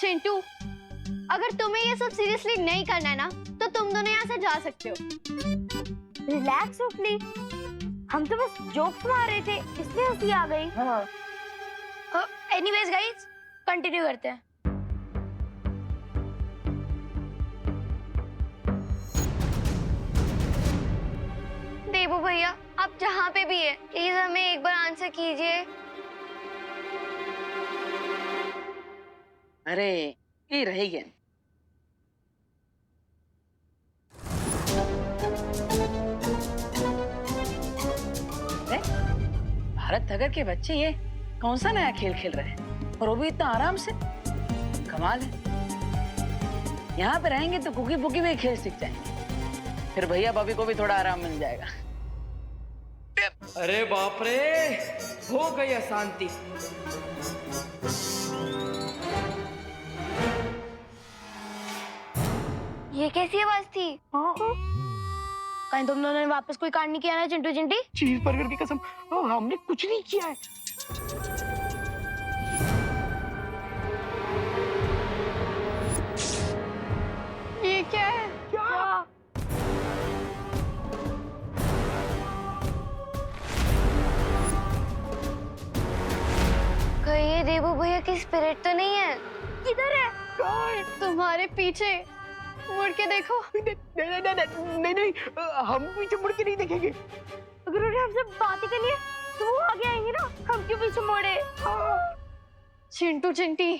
चिंटू, अगर तुम्हें ये सब सीरियसली नहीं करना है ना, तो तुम दोनों यहाँ से जा सकते हो। रिलैक्स हो प्लीज, हम तो बस जोक्स मार रहे थे, इसलिए हंसी आ गई। हाँ। एनीवेज गाइस, कंटिन्यू करते हैं। देवू भैया, आप जहाँ पे भी है, प्लीज हमें एक बार आंसर कीजिए। अरे ये रहेगी। भारत नगर के बच्चे ये कौन सा नया खेल खेल रहे हैं और वो भी इतना आराम से, कमाल है। यहाँ पे रहेंगे तो कुकी पुकी में खेल सीख जाएंगे, फिर भैया भाभी को भी थोड़ा आराम मिल जाएगा। अरे बाप रे, हो गई अशांति। ये कैसी आवाज थी? कहीं तुम दोनों ने वापस कोई कांड नहीं किया ना चिंटू चिंटी? चीज बर्गर की कसम, हमने कुछ नहीं किया है। ये क्या है? क्या? कहीं ये देवू भैया की स्पिरिट तो नहीं है? किधर है? तुम्हारे पीछे मुड़ के देखो। नहीं, हम पीछे मुड़ के नहीं देखेंगे। अगर उन्हें हमसे बातें करनी है तो वो आगे आएंगे ना, हम क्यों पीछे मुड़े? चिंटू चिंटी,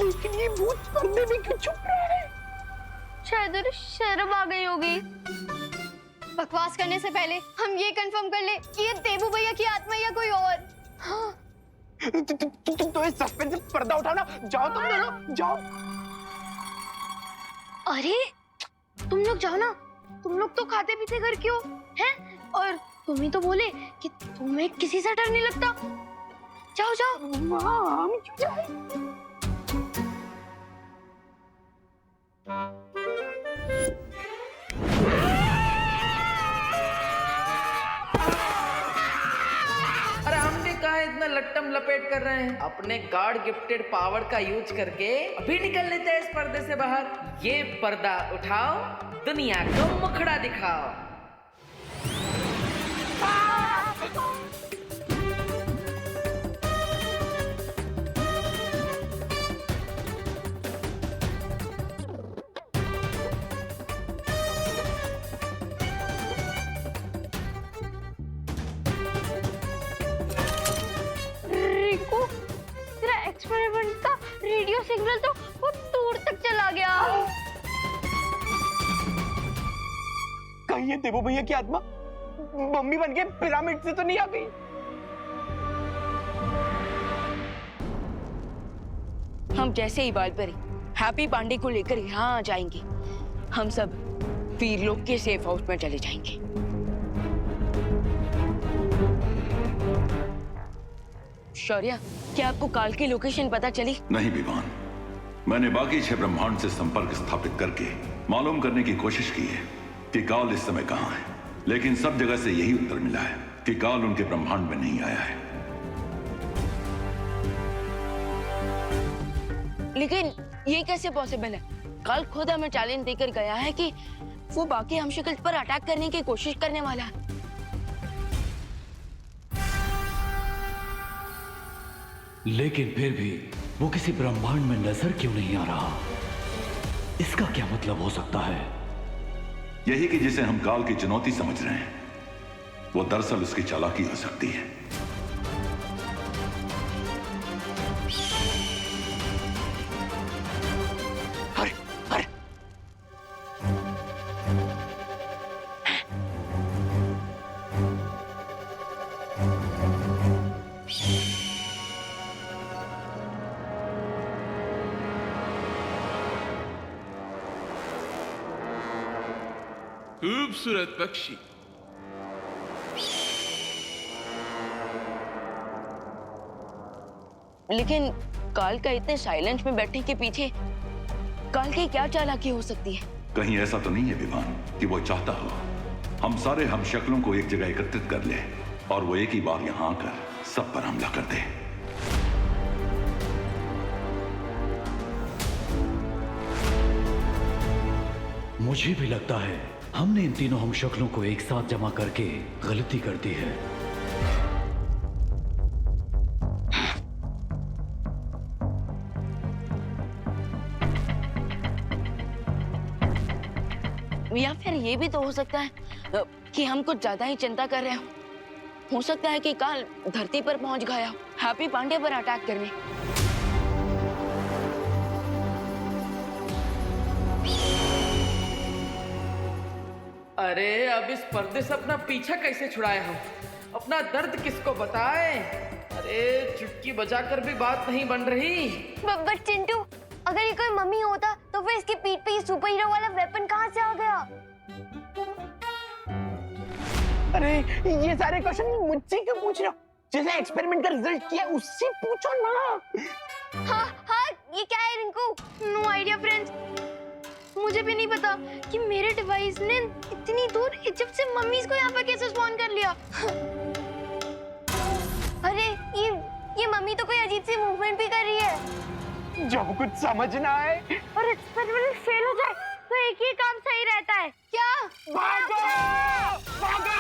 लेकिन ये भूत पर्दे में क्यों छुप रहा है? शायद उन्हें शर्म आ गई होगी। बकवास करने से पहले हम ये कंफर्म कर ले कि ये देवू भैया की आत्मा या कोई और। हाँ। तुम तो इस सस्पेंस से पर्दा उठाओ ना, जाओ तुम दोनों, जाओ। अरे तुम लोग जाओ ना, तुम लोग तो खाते पीते घर क्यों हैं? और तुम ही तो बोले कि तुम्हें किसी से डर नहीं लगता। जाओ जाओ। हाँ, हम क्यों जाएं? अरे हमने कहा इतना लट्टम लपेट कर रहे हैं, अपने गॉड गिफ्टेड पावर का यूज करके अभी निकल लेते हैं इस पर्दे से बाहर। ये पर्दा उठाओ, दुनिया को मुखड़ा दिखाओ। रिको, तेरा एक्सपेरिमेंट का रेडियो सिग्नल तो बहुत दूर तक चला गया। कहीं ये देवू भैया की आत्मा मम्मी बन के पिरामिड से तो नहीं आ गई? हम जैसे ही बाल पर हैप्पी पांडे को लेकर यहाँ आ जाएंगे, हम सब वीरलोक के सेफ हाउस में चले जाएंगे। शौर्य, क्या आपको काल की लोकेशन पता चली? नहीं विवान, मैंने बाकी 6 ब्रह्मांड से संपर्क स्थापित करके मालूम करने की कोशिश की है कि काल इस समय कहाँ है, लेकिन सब जगह से यही उत्तर मिला है कि काल उनके ब्रह्मांड में नहीं आया है। लेकिन ये कैसे पॉसिबल है? काल खुद हमें चैलेंज देकर गया है कि वो बाकी हमशक्ल पर अटैक करने की कोशिश करने वाला है। लेकिन फिर भी वो किसी ब्रह्मांड में नजर क्यों नहीं आ रहा? इसका क्या मतलब हो सकता है? यही कि जिसे हम काल की चुनौती समझ रहे हैं, वो दरअसल उसकी चालाकी हो सकती है। अरे अरे खूबसूरत पक्षी। लेकिन काल का इतने साइलेंट में बैठने के पीछे काल की क्या चालाकी हो सकती है? कहीं ऐसा तो नहीं है विमान कि वो चाहता हो हम सारे हम शक्लों को एक जगह एकत्रित कर ले और वो एक ही बार यहां आकर सब पर हमला कर दे। मुझे भी लगता है हमने इन तीनों हम शक्लों को एक साथ जमा करके गलती कर दी है। या फिर ये भी तो हो सकता है कि हम कुछ ज्यादा ही चिंता कर रहे हो सकता है कि काल धरती पर पहुंच गया हो हैप्पी पांडे पर अटैक करने। अरे अब इस पर्दे से अपना पीछा कैसे छुड़ाए हम? अपना दर्द किसको बताए? अरे चुटकी बजाकर भी बात नहीं बन रही। बट चिंटू, अगर ये कोई मम्मी होता तो फिर इसकी पीठ पे ये सुपर हीरो वाला वेपन कहाँ से आ गया? अरे ये सारे क्वेश्चन मुझसे क्यों पूछ रहे हो? जिसने एक्सपेरिमेंट का रिजल्ट किया उससे पूछो ना। हाँ हाँ, ये क्या है रिंकू? नो आइडिया फ्रेंड्स, मुझे भी नहीं पता कि मेरे डिवाइस ने इतनी दूर इजिप्ट से मम्मीज को यहाँ पर कैसे स्पॉन कर लिया। अरे ये मम्मी तो कोई अजीब सी मूवमेंट भी कर रही है। जब कुछ समझ ना आए और एक्सपेरिमेंट फेल हो जाए तो एक ही काम सही रहता है। क्या? भागो! भागो!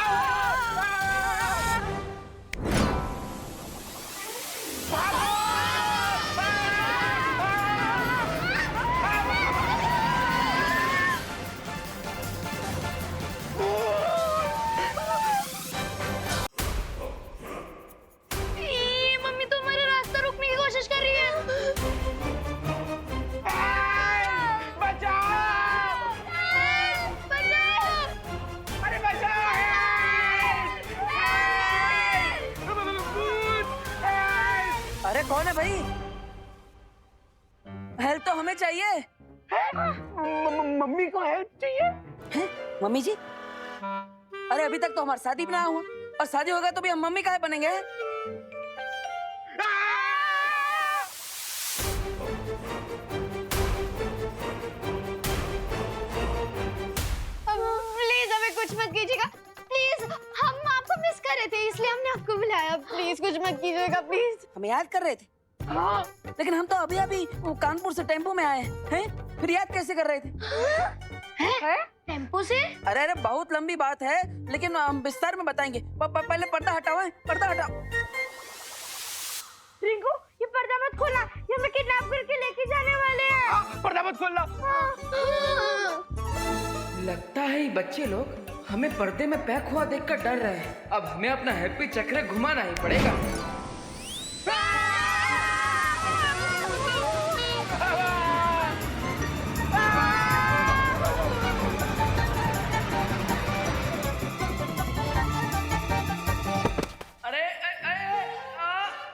ये मम्मी तो हमारा रास्ता रोकने की कोशिश कर रही है। बचाओ! बचाओ! अरे बचाओ! अरे कौन है भाई? हेल्प तो हमें चाहिए। मम्मी को हेल्प चाहिए? हैं? मम्मी जी? अरे अभी तक तो हमारा शादी भी ना हुआ और शादी होगा तो भी हम मम्मी काहे बनेंगे? प्लीज हमें कुछ मत कीजिएगा प्लीज, हम आपको मिस कर रहे थे इसलिए हमने आपको बुलाया। प्लीज कुछ मत कीजिएगा प्लीज। हमें याद कर रहे थे? हाँ। लेकिन हम तो अभी अभी कानपुर से टेम्पो में आए हैं, फिर याद कैसे कर रहे थे? टेम्पो से? अरे अरे बहुत लंबी बात है लेकिन हम विस्तार में बताएंगे। पहले पर्दा हटाओ, पर्दा हटाओ। रिंकू, ये पर्दा मत खोलना, ये हमें किडनैप करके लेके जाने वाले हैं। पर्दा मत खोलना। लगता है ये बच्चे लोग हमें पर्दे में पैक हुआ देखकर डर रहे हैं। अब हमें अपना हैप्पी चक्र घुमाना ही पड़ेगा।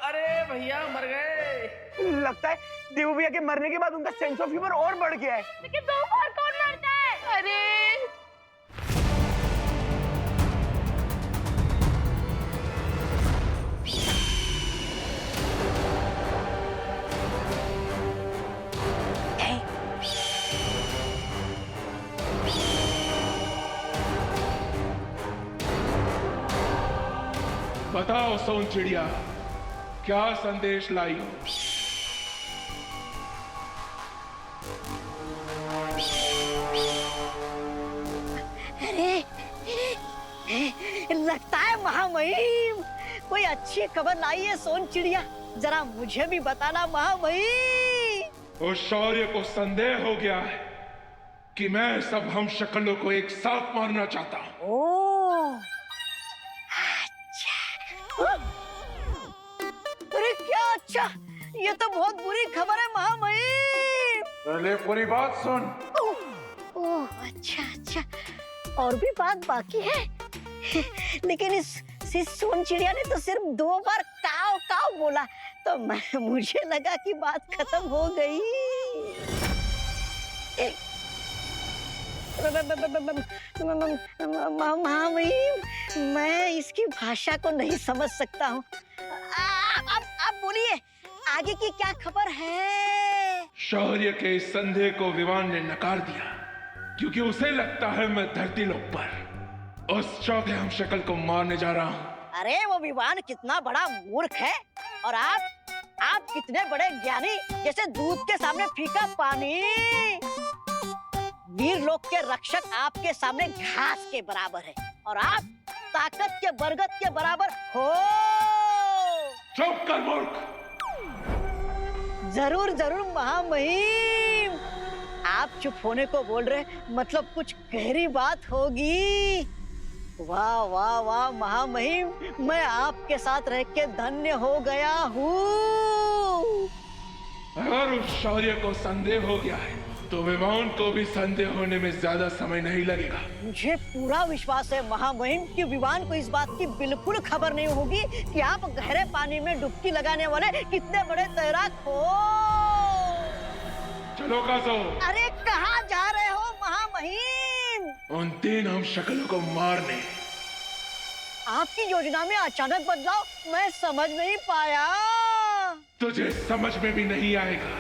अरे भैया मर गए। लगता है देवू भैया के मरने के बाद उनका सेंस ऑफ ह्यूमर और बढ़ गया है। लेकिन दो बार कौन लड़ता है? अरे बताओ सोन चिड़िया, क्या संदेश लाई हो? लगता है महामहिम कोई अच्छी खबर लाई है सोन चिड़िया, जरा मुझे भी बताना महामहिम। उस शौर्य को संदेह हो गया है कि मैं सब हम शक्लों को एक साथ मारना चाहता हूँ। ओह, अच्छा। अरे क्या अच्छा, ये तो बहुत बुरी खबर है महामहिम। पहले पूरी बात सुन। ओह अच्छा अच्छा, और भी बात बाकी है। लेकिन इस सोन चिड़िया ने तो सिर्फ 2 बार काव काव बोला तो मुझे लगा कि बात खत्म हो गई। महामहिम, मैं इसकी भाषा को नहीं समझ सकता हूँ। आप बोलिए, आगे की क्या खबर है? शौर्य के इस संदेह को विवान ने नकार दिया, क्योंकि उसे लगता है मैं धरती लोक पर उस चौथे हम शक्ल को मारने जा रहा हूँ। अरे वो विवान कितना बड़ा मूर्ख है, और आप कितने बड़े ज्ञानी, जैसे दूध के सामने फीका पानी। वीर लोक के रक्षक आपके सामने घास के बराबर है, और आप ताकत के बरगद के बराबर हो। चुप कर मूर्ख। जरूर जरूर महामहिम, आप चुप होने को बोल रहे, मतलब कुछ गहरी बात होगी। वाह वाह वाह महामहिम, मैं आपके साथ रह के धन्य हो गया हूँ। अगर उस शौर्य को संदेह हो गया है तो विवान को भी संदेह होने में ज्यादा समय नहीं लगेगा। मुझे पूरा विश्वास है महामहिम कि विवान को इस बात की बिल्कुल खबर नहीं होगी कि आप गहरे पानी में डुबकी लगाने वाले कितने बड़े तैराक हो। चलो काजो। अरे कहाँ जा रहे हो महामहिम? उन 3 हम शक्लों को मारने। आपकी योजना में अचानक बदलाव मैं समझ नहीं पाया। तुझे समझ में भी नहीं आएगा,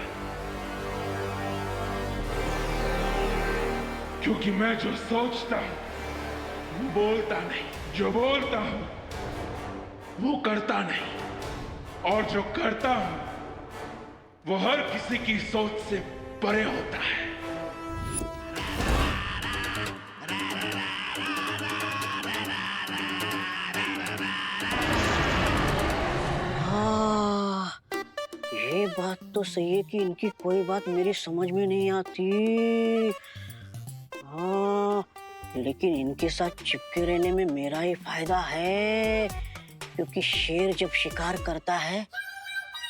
क्योंकि मैं जो सोचता हूँ वो बोलता नहीं, जो बोलता हूँ वो करता नहीं, और जो करता हूँ वो हर किसी की सोच से परे होता है। ये बात तो सही है कि इनकी कोई बात मेरी समझ में नहीं आती। हाँ, लेकिन इनके साथ चिपके रहने में मेरा ही फायदा है, क्योंकि शेर जब शिकार करता है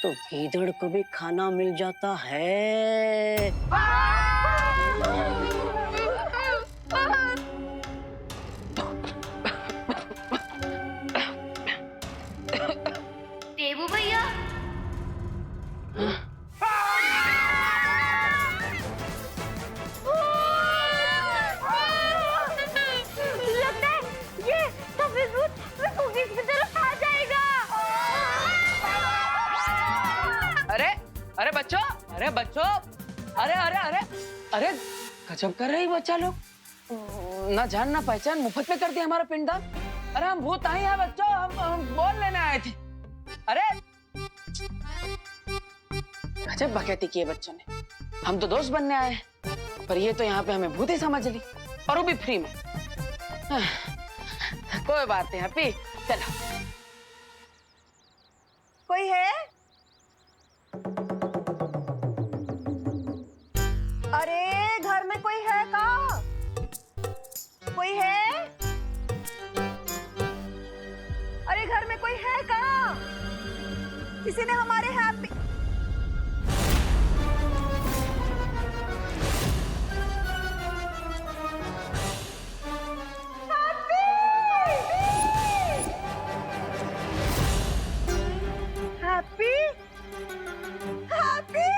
तो गीदड़ को भी खाना मिल जाता है। देवू भैया, लगता है ये सफेद भूत कुकीज की तरफ आ जाएगा। अरे बच्चों, अरे अरे अरे अरे गजब कर रही बच्चा लोग, ना जान ना पहचान मुफ्त में कर दिया हमारा पिंडदान। अरे हम भूत आई हैं बच्चों, हम बोल लेने आए थे। अरे गजब बकैती की है बच्चों ने, हम तो दोस्त बनने आए हैं, पर ये तो यहाँ पे हमें भूत ही समझ ली, और वो भी फ्री में। कोई बात नहीं हैप्पी, चलो। कोई है? अरे घर में कोई है का? कोई है? अरे घर में कोई है का? किसी ने हमारे हैप्पी हैप्पी हैप्पी,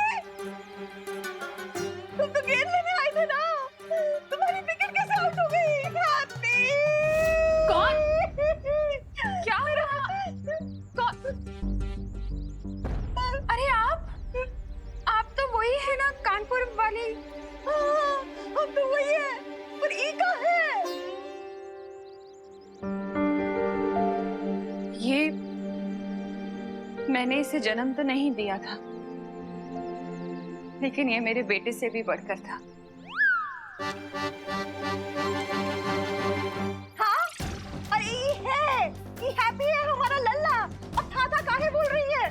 तुम तो गेंद लेने आए थे ना, तुम्हारी विकेट कैसे आउट हो गई? हैप्पी कौन? क्या हो रहा? कौन? अरे आप तो वही है ना, कानपुर वाली? हाँ, हम तो वही है, पर ई का है? ये मैंने इसे जन्म तो नहीं दिया था, लेकिन ये मेरे बेटे से भी बढ़कर था। हाँ? अरे ये है, ये हैप्पी है हमारा लल्ला। अब था काहे बोल रही है?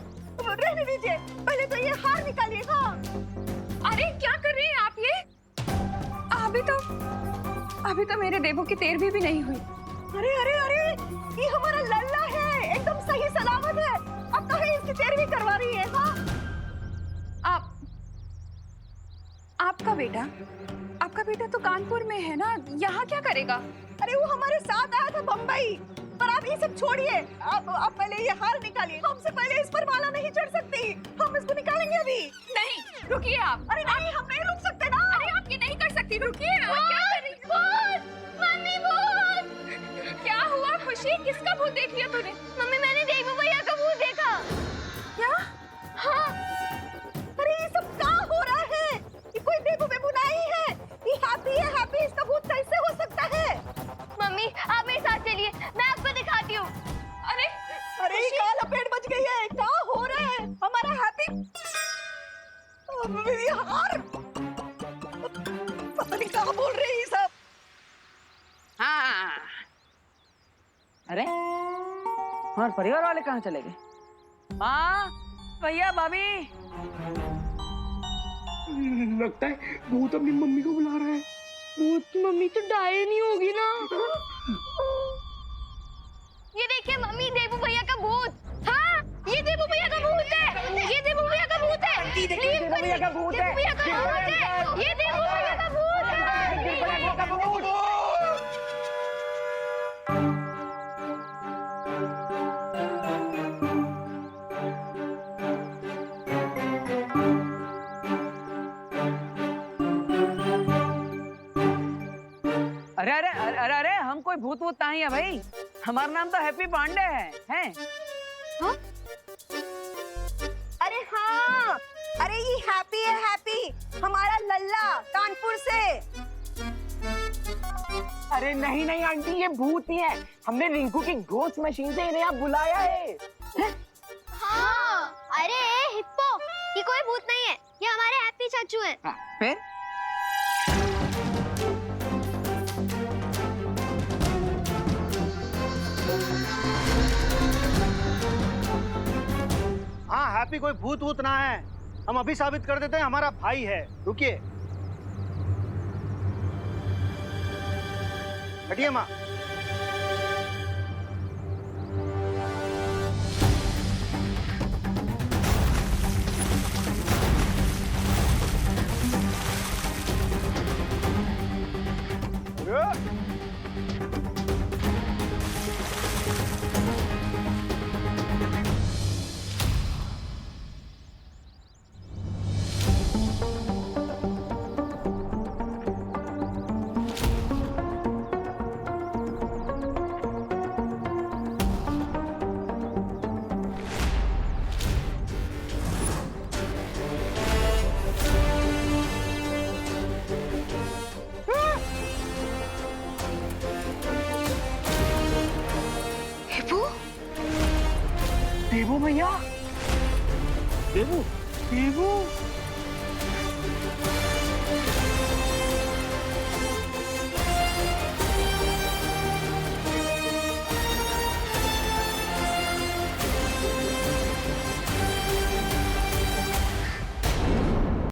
रहने दीजिए, पहले तो ये हार निकालिए। हाँ, अरे क्या कर रही हैं आप ये? अभी तो मेरे देवों की 13वीं भी नहीं हुई। अरे अरे अरे, ये हमारा लल्ला है, एकदम सही सलामत है। अब कहीं इसकी 13वीं करवा रही है? हाँ, आपका बेटा तो कानपुर में है ना, यहाँ क्या करेगा? अरे वो हमारे साथ आया था बम्बई, पर आप ये सब छोड़िए, आप पहले ये हार निकालिए। हमसे पहले इस पर माला नहीं चढ़ सकती, हम इसको निकालेंगे अभी। नहीं, रुकिए आप। अरे नहीं, हम नहीं रुक सकते ना। अरे आप ये नहीं कर सकती, रुकिए। आप क्या कर रही हैं? देख लिया तूने? मम्मी मैंने देबू भैया का भूत देखा। क्या? हाँ अरे ये सब क्या हो रहा है? ये कोई देबू बेबू नहीं है, ये हैप्पी इसका भूत कैसे हो सकता है? मम्मी आप मेरे साथ चलिए, मैं आपको दिखाती हूँ। अरे अरे ये क्या लपेट बच गई है? क्या हो रहा है? हमारा हैप्पी यार पता नहीं क्या बोल रहे हैं ये सब। हाँ। अरे हमारे परिवार वाले कहाँ चले गए? माँ, भैया, भाभी। लगता है भूत अपनी मम्मी को बुला रहा है। भूत मम्मी तो डाये नहीं होगी ना? ये देखिए मम्मी, देबू भैया का भूत। हाँ ये देबू भैया का भूत है, ये देबू भैया का भूत है। देबू भैया का भूत है, देबू भैया का भूत है, ये देबू भैया का भूत है। अरे अरे अरे अरे अरे, हम कोई भूत वूत नहीं है भाई। हमारा नाम तो हैप्पी पांडे है, हैं? अरे हाँ, अरे ये हैप्पी है, हैप्पी हमारा लल्ला कानपुर से। अरे नहीं नहीं आंटी, ये भूत ही है। हमने रिंकू की घोस्ट मशीन से इन्हें यहाँ बुलाया है। हाँ अरे हिप्पो, ये कोई भूत नहीं है, ये हमारे हैप्पी चाचू हैं। फिर हाँ, हैप्पी कोई भूत वूत ना है। हम अभी साबित कर देते हैं, हमारा भाई है। रुकिए, हटिए माँ। देबू भैया, देबू, देबू